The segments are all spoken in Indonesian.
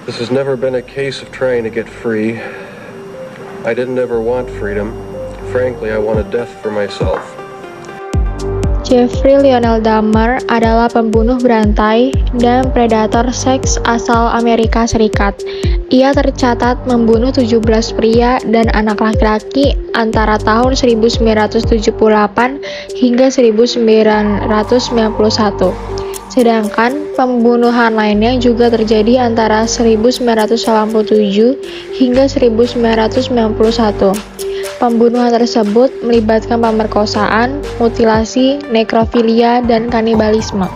This has never been a case of trying to get free. I didn't ever want freedom. Frankly, I wanted death for myself. Jeffrey Lionel Dahmer adalah pembunuh berantai dan predator seks asal Amerika Serikat. Ia tercatat membunuh 17 pria dan anak laki-laki antara tahun 1978 hingga 1991. Sedangkan pembunuhan lainnya juga terjadi antara 1987 hingga 1991. Pembunuhan tersebut melibatkan pemerkosaan, mutilasi, nekrofilia, dan kanibalisme.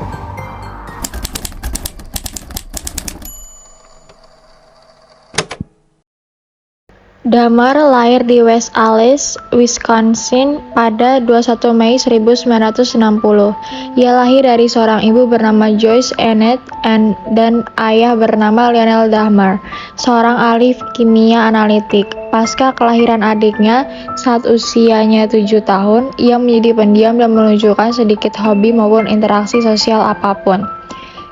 Dahmer lahir di West Allis, Wisconsin pada 21 Mei 1960. Ia lahir dari seorang ibu bernama Joyce Annette dan ayah bernama Lionel Dahmer, seorang ahli kimia analitik. Pasca kelahiran adiknya, saat usianya 7 tahun, ia menjadi pendiam dan menunjukkan sedikit hobi maupun interaksi sosial apapun.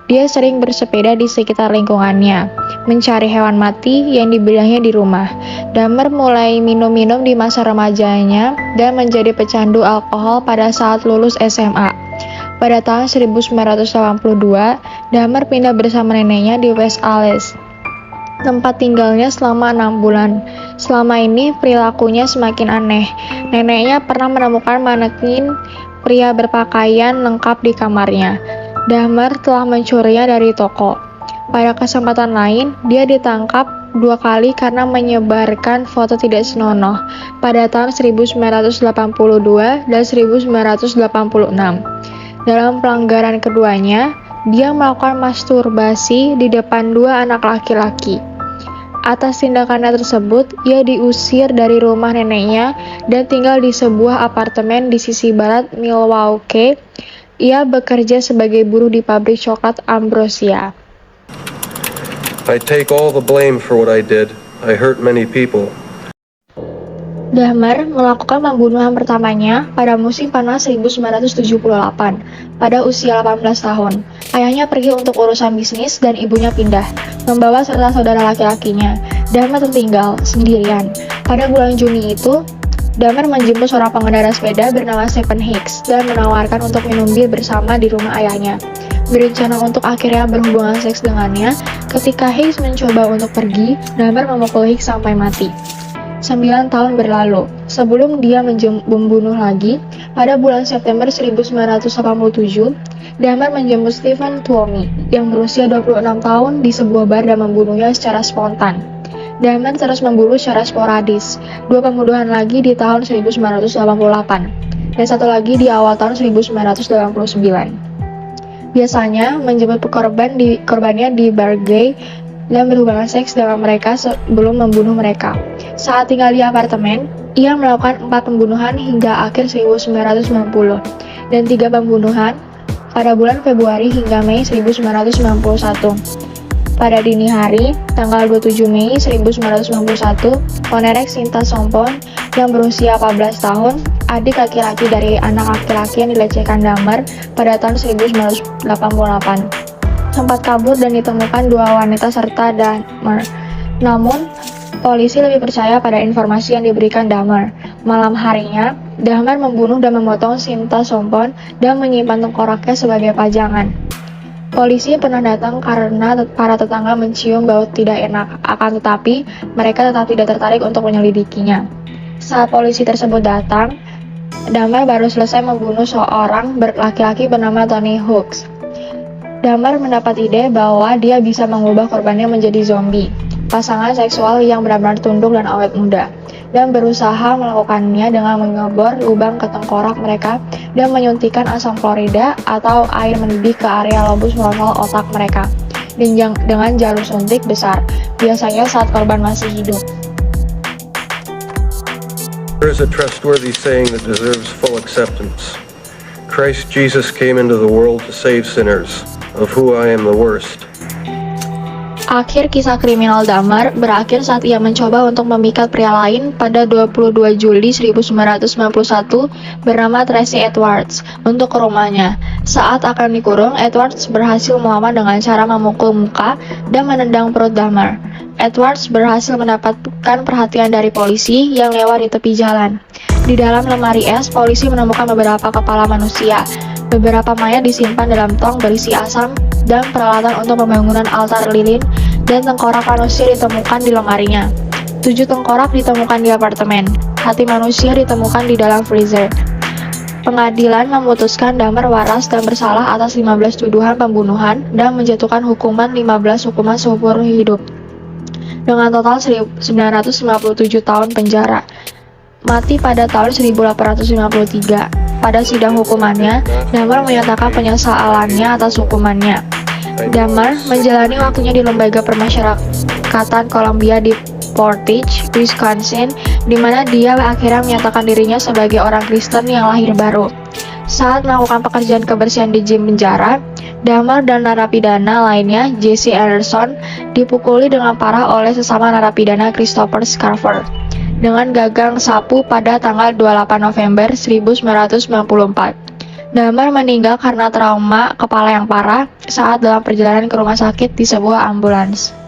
Dia sering bersepeda di sekitar lingkungannya, mencari hewan mati yang dibelahnya di rumah. Dahmer mulai minum-minum di masa remajanya dan menjadi pecandu alkohol pada saat lulus SMA. Pada tahun 1982, Dahmer pindah bersama neneknya di West Allis, tempat tinggalnya selama 6 bulan. Selama ini, perilakunya semakin aneh. Neneknya pernah menemukan manekin pria berpakaian lengkap di kamarnya. Dahmer telah mencurinya dari toko. Pada kesempatan lain, dia ditangkap 2 kali karena menyebarkan foto tidak senonoh pada tahun 1982 dan 1986. Dalam pelanggaran keduanya, dia melakukan masturbasi di depan 2 anak laki-laki. Atas tindakannya tersebut, ia diusir dari rumah neneknya dan tinggal di sebuah apartemen di sisi barat Milwaukee. Ia bekerja sebagai buruh di pabrik coklat Ambrosia. I take all the blame for what I did. I hurt many people. Dahmer melakukan pembunuhan pertamanya pada musim panas 1978, pada usia 18 tahun. Ayahnya pergi untuk urusan bisnis dan ibunya pindah, membawa serta saudara laki-lakinya. Dahmer tertinggal sendirian. Pada bulan Juni itu, Dahmer menjemput seorang pengendara sepeda bernama Stephen Hicks dan menawarkan untuk minum bir bersama di rumah ayahnya. Berencana untuk akhirnya berhubungan seks dengannya. Ketika Hicks mencoba untuk pergi, Dahmer memukul Hicks sampai mati. 9 tahun berlalu. Sebelum dia membunuh lagi, pada bulan September 1987, Dahmer menjemput Stephen Tuomi yang berusia 26 tahun di sebuah bar dan membunuhnya secara spontan. Dahmer terus membunuh secara sporadis, 2 pembunuhan lagi di tahun 1988, dan 1 lagi di awal tahun 1989. Biasanya menjemput korbannya di bar gay dan berhubungan seks dengan mereka sebelum membunuh mereka. Saat tinggal di apartemen, ia melakukan 4 pembunuhan hingga akhir 1990, dan 3 pembunuhan pada bulan Februari hingga Mei 1991. Pada dini hari, tanggal 27 Mei 1991, Ponerek Sinta Sompon yang berusia 14 tahun, adik laki-laki dari anak laki-laki yang dilecehkan Dahmer pada tahun 1988, sempat kabur dan ditemukan 2 wanita serta Dahmer. Namun, polisi lebih percaya pada informasi yang diberikan Dahmer. Malam harinya, Dahmer membunuh dan memotong Sinta Sompon dan menyimpan tengkoraknya sebagai pajangan. Polisi pernah datang karena para tetangga mencium bau tidak enak, akan tetapi mereka tetap tidak tertarik untuk menyelidikinya. Saat polisi tersebut datang, Dahmer baru selesai membunuh seorang laki-laki bernama Tony Hooks. Dahmer mendapat ide bahwa dia bisa mengubah korbannya menjadi zombie, pasangan seksual yang benar-benar tunduk dan awet muda, dan berusaha melakukannya dengan mengebor lubang ke tengkorak mereka dan menyuntikkan asam klorida atau air mendidih ke area lobus frontal otak mereka dengan jarum suntik besar, biasanya saat korban masih hidup. There is a trustworthy saying that deserves full acceptance. Christ Jesus came into the world to save sinners, of who I am the worst. Akhir kisah kriminal Dahmer berakhir saat ia mencoba untuk memikat pria lain pada 22 Juli 1991 bernama Tracy Edwards untuk ke rumahnya. Saat akan dikurung, Edwards berhasil melawan dengan cara memukul muka dan menendang perut Dahmer. Edwards berhasil mendapatkan perhatian dari polisi yang lewat di tepi jalan. Di dalam lemari es, polisi menemukan beberapa kepala manusia. Beberapa mayat disimpan dalam tong berisi asam dan peralatan untuk pembangunan altar lilin, dan tengkorak manusia ditemukan di lemarinya. 7 tengkorak ditemukan di apartemen. Hati manusia ditemukan di dalam freezer. Pengadilan memutuskan Dahmer waras dan bersalah atas 15 tuduhan pembunuhan dan menjatuhkan hukuman 15 hukuman seumur hidup dengan total 957 tahun penjara. Mati pada tahun 1853. Pada sidang hukumannya, Dahmer menyatakan penyesalannya atas hukumannya. Dahmer menjalani waktunya di lembaga permasyarakatan Columbia di Portage, Wisconsin, di mana dia akhirnya menyatakan dirinya sebagai orang Kristen yang lahir baru. Saat melakukan pekerjaan kebersihan di gym penjara, Dahmer dan narapidana lainnya, Jesse Anderson, dipukuli dengan parah oleh sesama narapidana Christopher Scarver dengan gagang sapu pada tanggal 28 November 1994. Dahmer meninggal karena trauma kepala yang parah saat dalam perjalanan ke rumah sakit di sebuah ambulans.